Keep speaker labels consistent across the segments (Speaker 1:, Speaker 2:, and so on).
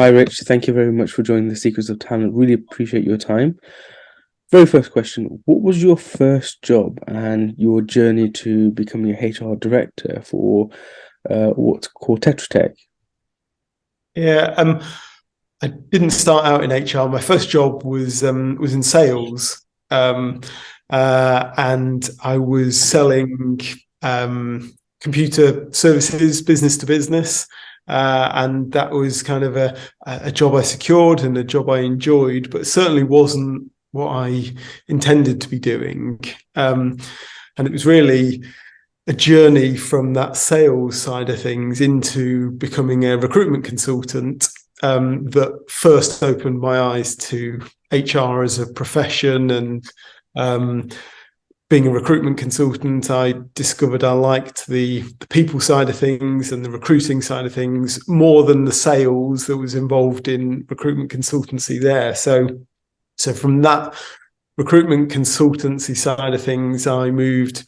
Speaker 1: Hi, Rich. Thank you very much for joining the Secrets of Talent. Really appreciate your time. Very first question. What was your first job and your journey to becoming a HR director for what's called Tetra Tech?
Speaker 2: Yeah, I didn't start out in HR. My first job was in sales, and I was selling computer services, business to business, and that was kind of a job I secured and a job I enjoyed, but certainly wasn't what I intended to be doing. And it was really a journey from that sales side of things into becoming a recruitment consultant that first opened my eyes to HR as a profession. And being a recruitment consultant, I discovered I liked the people side of things and the recruiting side of things more than the sales that was involved in recruitment consultancy there. So from that recruitment consultancy side of things, I moved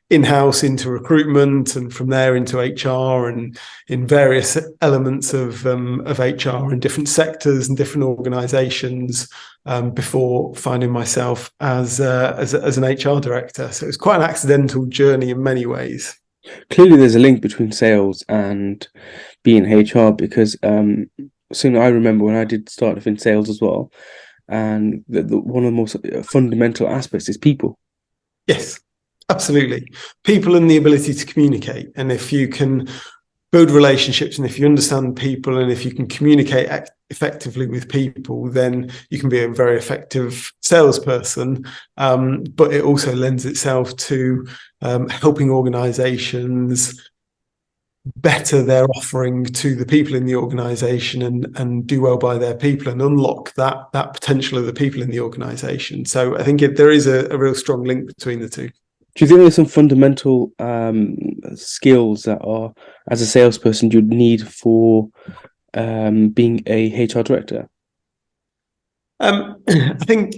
Speaker 2: in-house into recruitment, and from there into HR and in various elements of HR in different sectors and different organizations, before finding myself as an HR director. So it's quite an accidental journey in many ways.
Speaker 1: Clearly, there's a link between sales and being HR because soon I remember when I did start off in sales as well, and one of the most fundamental aspects is people.
Speaker 2: Yes. Absolutely. People and the ability to communicate. And if you can build relationships and if you understand people and if you can communicate effectively with people, then you can be a very effective salesperson. But it also lends itself to helping organizations better their offering to the people in the organization and do well by their people and unlock that potential of the people in the organization. So I think there is a real strong link between the two.
Speaker 1: Do you think there's some fundamental skills that are, as a salesperson, you'd need for being a HR director?
Speaker 2: I think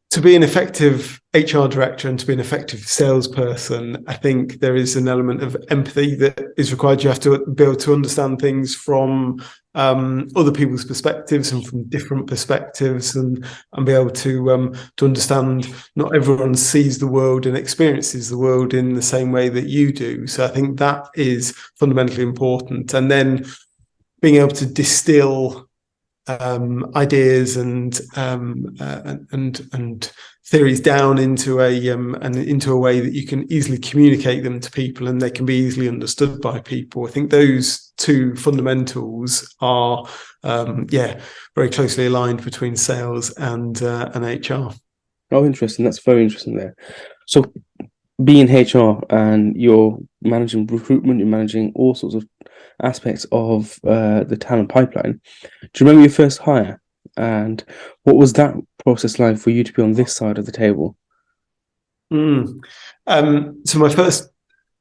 Speaker 2: to be an effective HR director and to be an effective salesperson, I think there is an element of empathy that is required. You have to be able to understand things from other people's perspectives and from different perspectives, and be able to understand not everyone sees the world and experiences the world in the same way that you do. So I think that is fundamentally important. And then being able to distill ideas and theories down into a way that you can easily communicate them to people and they can be easily understood by people. I think those two fundamentals are very closely aligned between sales and HR.
Speaker 1: Oh, interesting. That's very interesting there. So being HR and you're managing recruitment, you're managing all sorts of aspects of the talent pipeline. Do you remember your first hire? And what was that process like for you to be on this side of the table?
Speaker 2: So my first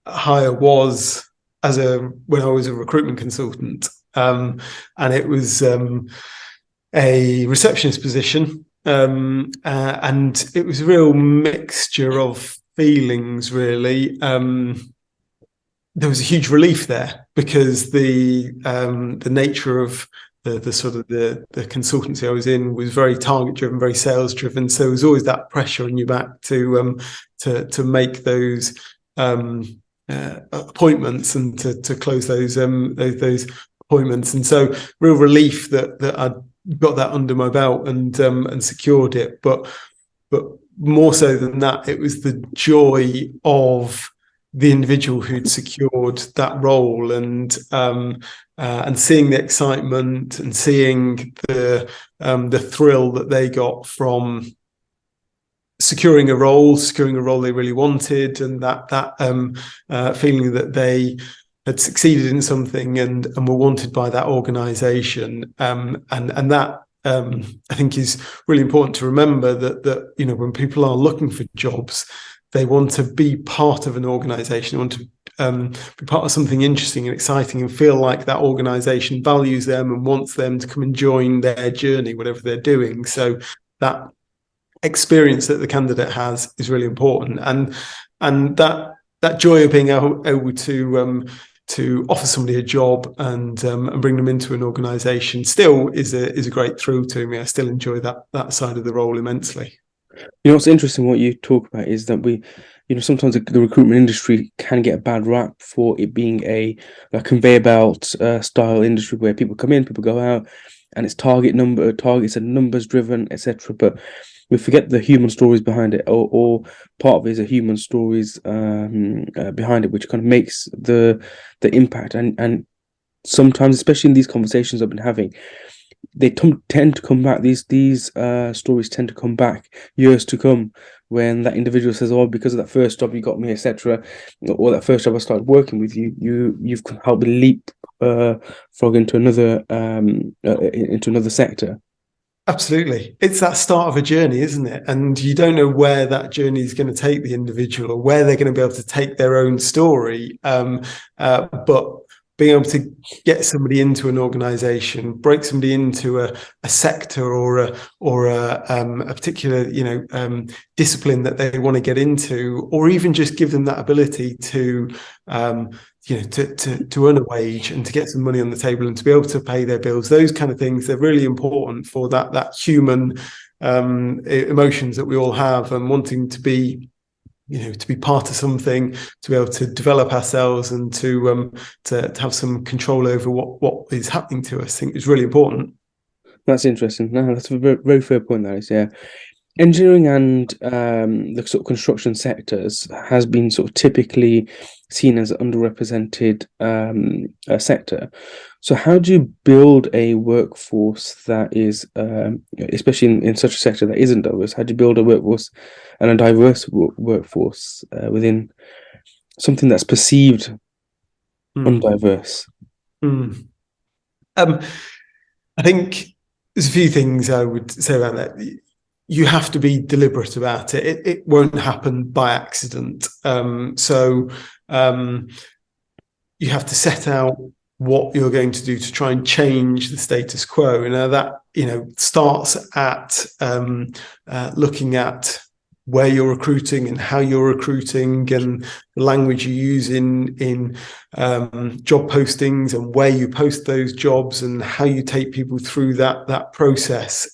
Speaker 2: hire was when I was a recruitment consultant, and it was a receptionist position, and it was a real mixture of feelings, really. There was a huge relief there because the nature of the sort of the consultancy I was in was very target driven, very sales driven. So there was always that pressure on your back to make those appointments and to close those appointments. And so real relief that I'd got that under my belt and secured it. But more so than that, it was the joy of the individual who'd secured that role and seeing the excitement and seeing the thrill that they got from securing a role they really wanted, and that feeling that they had succeeded in something and were wanted by that organization, and that I think is really important to remember that when people are looking for jobs, they want to be part of an organization. They want to be part of something interesting and exciting and feel like that organization values them and wants them to come and join their journey, whatever they're doing. So that experience that the candidate has is really important. And that joy of being able to to offer somebody a job and bring them into an organisation still is a great thrill to me. I still enjoy that side of the role immensely.
Speaker 1: What's interesting, what you talk about is that sometimes the recruitment industry can get a bad rap for it being a conveyor belt style industry where people come in, people go out, and it's targets and numbers driven, etc. But we forget the human stories behind it, or part of it is the human stories behind it, which kind of makes the impact. And sometimes, especially in these conversations I've been having, they tend to come back. These stories tend to come back years to come when that individual says, "Oh, because of that first job you got me, etc., or that first job I started working with you, you've helped me leap frog into another sector."
Speaker 2: Absolutely. It's that start of a journey, isn't it? And you don't know where that journey is going to take the individual or where they're going to be able to take their own story. But being able to get somebody into an organization, break somebody into a sector or a particular, discipline that they want to get into, or even just give them that ability to to earn a wage and to get some money on the table and to be able to pay their bills. Those kind of things, they're really important for that human emotions that we all have, and wanting to be part of something, to be able to develop ourselves and to have some control over what is happening to us. I think it's really important.
Speaker 1: That's interesting. No, that's a very, very fair point, that is, yeah. Engineering and the sort of construction sectors has been sort of typically seen as an underrepresented sector. So how do you build a workforce that is, especially in such a sector that isn't diverse, how do you build a workforce and a diverse workforce within something that's perceived undiverse?
Speaker 2: I think there's a few things I would say about that. You have to be deliberate about it. It won't happen by accident. So you have to set out what you're going to do to try and change the status quo. And that starts at looking at where you're recruiting and how you're recruiting, and the language you use in job postings, and where you post those jobs, and how you take people through that process.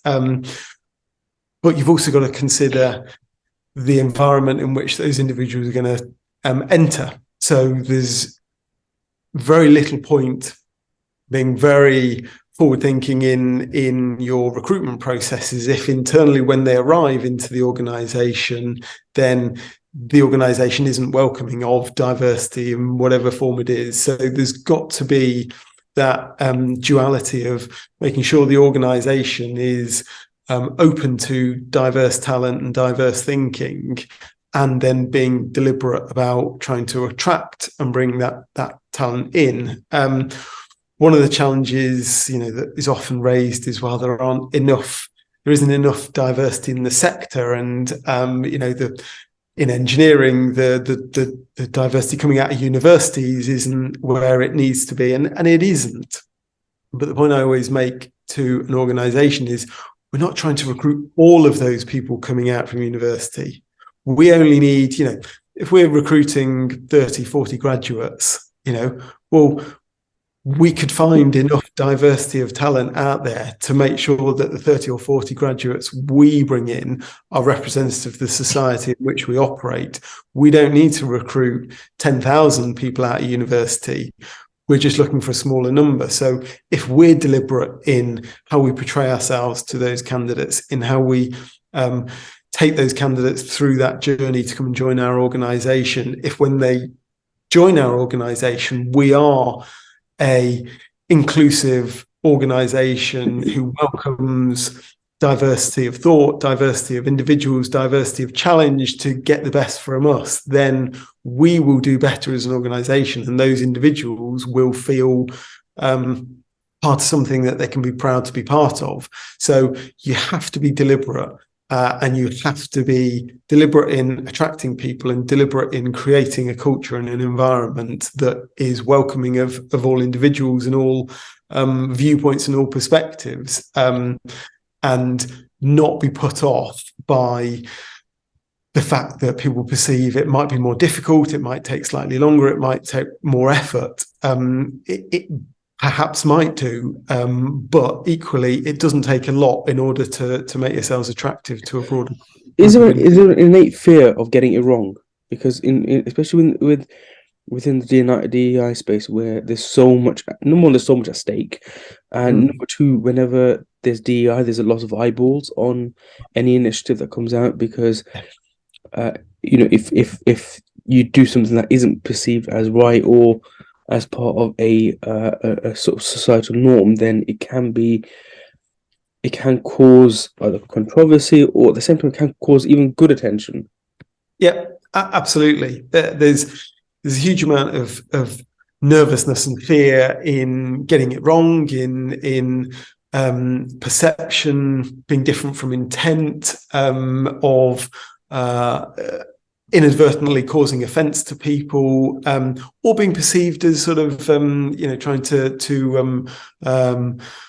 Speaker 2: But you've also got to consider the environment in which those individuals are going to enter. So there's very little point being very forward-thinking in your recruitment processes if internally, when they arrive into the organisation, then the organisation isn't welcoming of diversity in whatever form it is. So there's got to be that duality of making sure the organisation is open to diverse talent and diverse thinking, and then being deliberate about trying to attract and bring that talent in. One of the challenges, that is often raised is, well, there isn't enough diversity in the sector, and in engineering, the diversity coming out of universities isn't where it needs to be, and it isn't. But the point I always make to an organisation is, we're not trying to recruit all of those people coming out from university. We only need, if we're recruiting 30, 40 graduates, we could find enough diversity of talent out there to make sure that the 30 or 40 graduates we bring in are representative of the society in which we operate. We don't need to recruit 10,000 people out of university. We're just looking for a smaller number. So if we're deliberate in how we portray ourselves to those candidates, in how we take those candidates through that journey to come and join our organisation, if when they join our organisation, we are a inclusive organisation who welcomes diversity of thought, diversity of individuals, diversity of challenge to get the best from us, then we will do better as an organisation, and those individuals will feel part of something that they can be proud to be part of. So you have to be deliberate, and you have to be deliberate in attracting people and deliberate in creating a culture and an environment that is welcoming of all individuals and all viewpoints and all perspectives. And not be put off by the fact that people perceive it might be more difficult, it might take slightly longer, it might take more effort. it perhaps might do, but equally, it doesn't take a lot in order to make yourselves attractive to a broader
Speaker 1: Is
Speaker 2: group
Speaker 1: there
Speaker 2: of
Speaker 1: is there an innate fear of getting it wrong? Because especially within the DEI space, where there's so much, number one, there's so much at stake, and number two, whenever there's DEI, there's a lot of eyeballs on any initiative that comes out, because if you do something that isn't perceived as right or as part of a sort of societal norm, then it can cause either controversy, or at the same time it can cause even good attention.
Speaker 2: Yeah, absolutely. There's a huge amount of nervousness and fear in getting it wrong, in perception being different from intent, of inadvertently causing offence to people, or being perceived as sort of trying to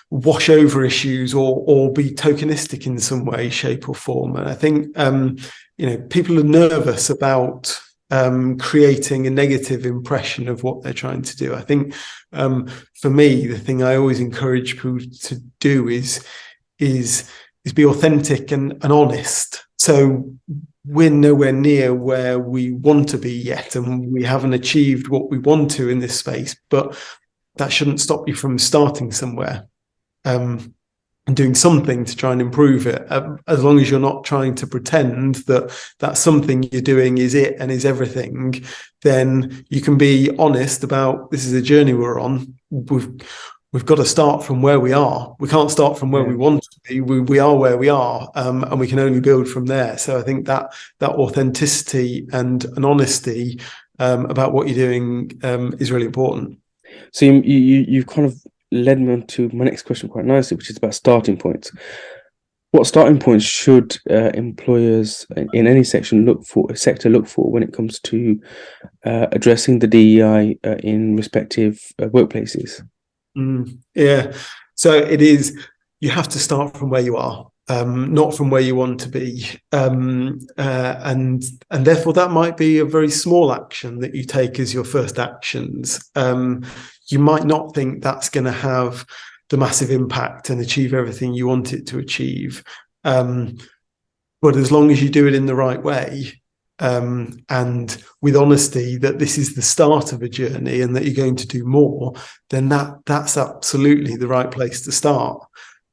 Speaker 2: wash over issues, or be tokenistic in some way, shape, or form. And I think people are nervous about creating a negative impression of what they're trying to do. I think for me, the thing I always encourage people to do is be authentic and honest. So we're nowhere near where we want to be yet, and we haven't achieved what we want to in this space, but that shouldn't stop you from starting somewhere and doing something to try and improve it, as long as you're not trying to pretend that something you're doing is it and is everything. Then you can be honest about, this is a journey we're on. We've got to start from where we are. We can't start from where we want to be. We are where we are, and we can only build from there. So I think that authenticity and an honesty about what you're doing is really important.
Speaker 1: So you've kind of led me on to my next question quite nicely, which is about starting points. What starting points should employers in any sector look for when it comes to addressing the DEI in respective workplaces?
Speaker 2: Yeah, so it is. You have to start from where you are, not from where you want to be, and therefore that might be a very small action that you take as your first actions. You might not think that's going to have the massive impact and achieve everything you want it to achieve, but as long as you do it in the right way, and with honesty that this is the start of a journey and that you're going to do more, then that's absolutely the right place to start.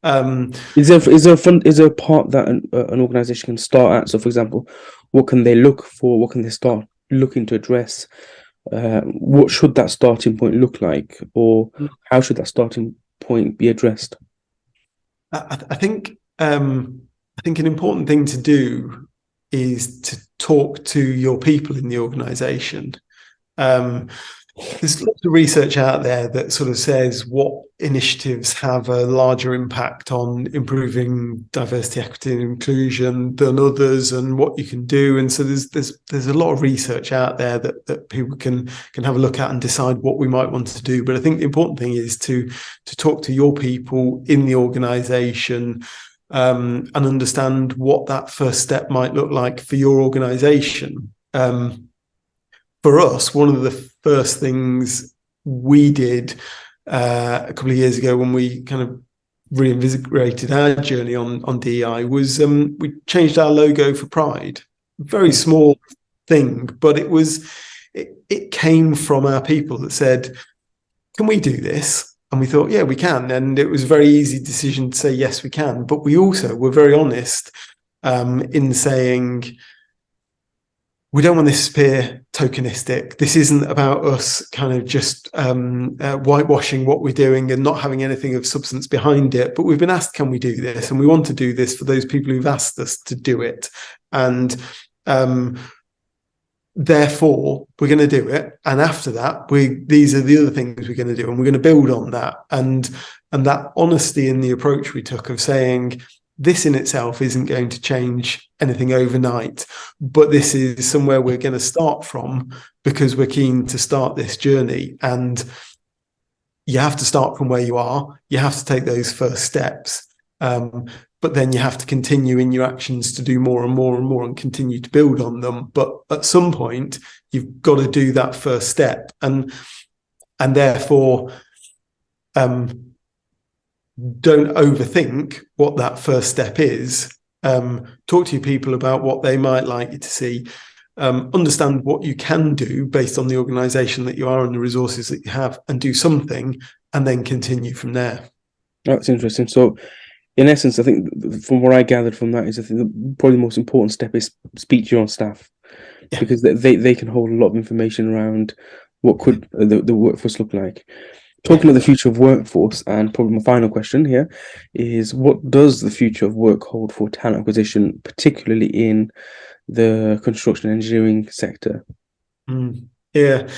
Speaker 1: Is there a part that an organization can start at? So, for example, what can they look for? What can they start looking to address? What should that starting point look like, or how should that starting point be addressed?
Speaker 2: I think an important thing to do is to talk to your people in the organization. There's lots of research out there that sort of says what initiatives have a larger impact on improving diversity, equity, and inclusion than others, and what you can do. And so there's a lot of research out there that people can have a look at and decide what we might want to do. But I think the important thing is to talk to your people in the organization, and understand what that first step might look like for your organization. For us, one of the first things we did a couple of years ago, when we kind of reinvigorated our journey on DEI, was we changed our logo for Pride. Very small thing, but it came from our people that said, "Can we do this?" And we thought, yeah, we can. And it was a very easy decision to say, yes, we can. But we also were very honest in saying, we don't want this to appear tokenistic. This isn't about us kind of just whitewashing what we're doing and not having anything of substance behind it. But we've been asked, can we do this? And we want to do this for those people who've asked us to do it. And therefore, we're going to do it. And after that, these are the other things we're going to do. And we're going to build on that. And that honesty in the approach we took of saying, this in itself isn't going to change anything overnight, but this is somewhere we're going to start from because we're keen to start this journey. And you have to start from where you are. You have to take those first steps. But then you have to continue in your actions to do more and more and more and continue to build on them. But at some point, you've got to do that first step. And and therefore don't overthink what that first step is. Talk to your people about what they might like you to see. Understand what you can do based on the organization that you are and the resources that you have, and do something, and then continue from there.
Speaker 1: That's interesting. So, in essence, I think from what I gathered from that is, I think probably the most important step is speak to your own staff, because they can hold a lot of information around what could the workforce look like. Talking about the future of workforce, and probably my final question here is, what does the future of work hold for talent acquisition, particularly in the construction engineering sector?
Speaker 2: Yeah.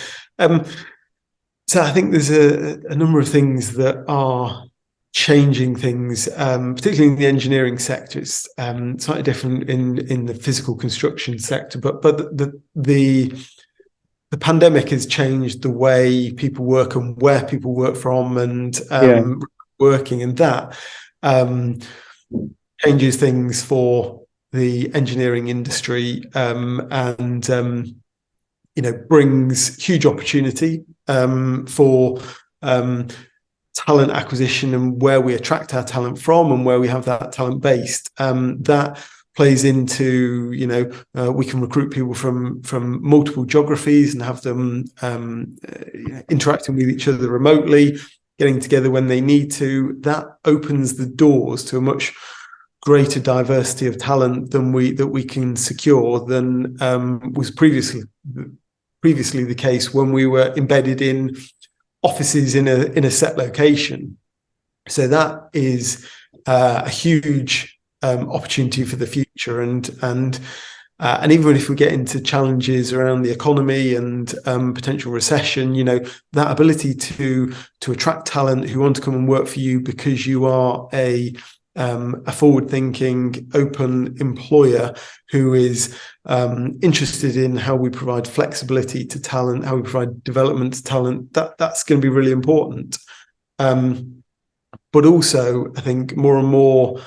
Speaker 2: So I think there's a number of things that are changing things, particularly in the engineering sector. It's slightly different in the physical construction sector, but the pandemic has changed the way people work and where people work from, and working, and that changes things for the engineering industry, and brings huge opportunity for talent acquisition, and where we attract our talent from and where we have that talent based. That plays into, we can recruit people from multiple geographies and have them interacting with each other remotely, getting together when they need to. That opens the doors to a much greater diversity of talent that we can secure than was previously the case when we were embedded in offices in a set location. So that is a huge opportunity for the future, and even if we get into challenges around the economy and potential recession, that ability to attract talent who want to come and work for you because you are a forward-thinking, open employer who is interested in how we provide flexibility to talent, how we provide development to talent, that's going to be really important. But also, I think more and more,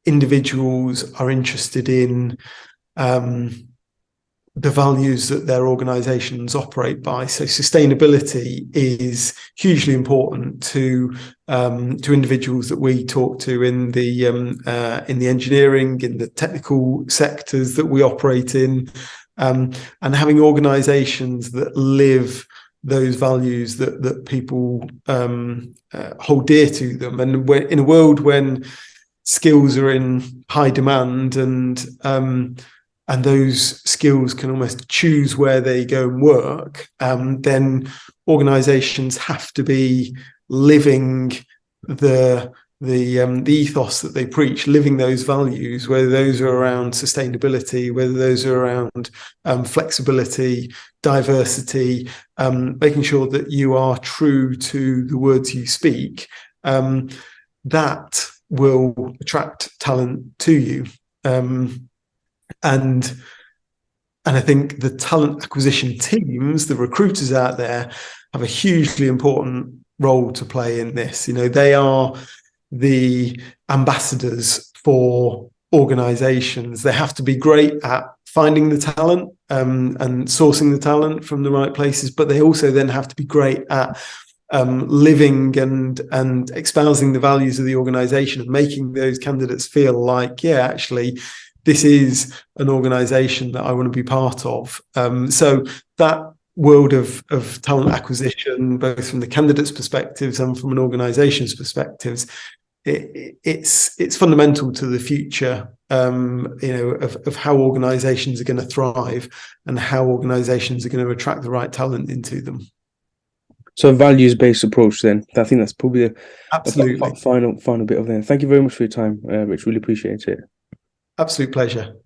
Speaker 2: individuals are interested in the values that their organizations operate by. So sustainability is hugely important to individuals that we talk to in the engineering, in the technical sectors that we operate in, and having organizations that live those values that people hold dear to them. And we're in a world when skills are in high demand, and those skills can almost choose where they go and work, then organizations have to be living the ethos that they preach, living those values, whether those are around sustainability, whether those are around flexibility, diversity, making sure that you are true to the words you speak. That will attract talent to you. And I think the talent acquisition teams, the recruiters out there, have a hugely important role to play in this. They are the ambassadors for organizations. They have to be great at finding the talent and sourcing the talent from the right places, but they also then have to be great at living and espousing the values of the organization and making those candidates feel like, actually, this is an organization that I want to be part of. So that world of talent acquisition, both from the candidates' perspectives and from an organization's perspectives, it's fundamental to the future, of how organizations are going to thrive and how organizations are going to attract the right talent into them.
Speaker 1: So a values-based approach then. I think that's probably
Speaker 2: Absolutely.
Speaker 1: final bit of that. Thank you very much for your time, Rich. Really appreciate it.
Speaker 2: Absolute pleasure.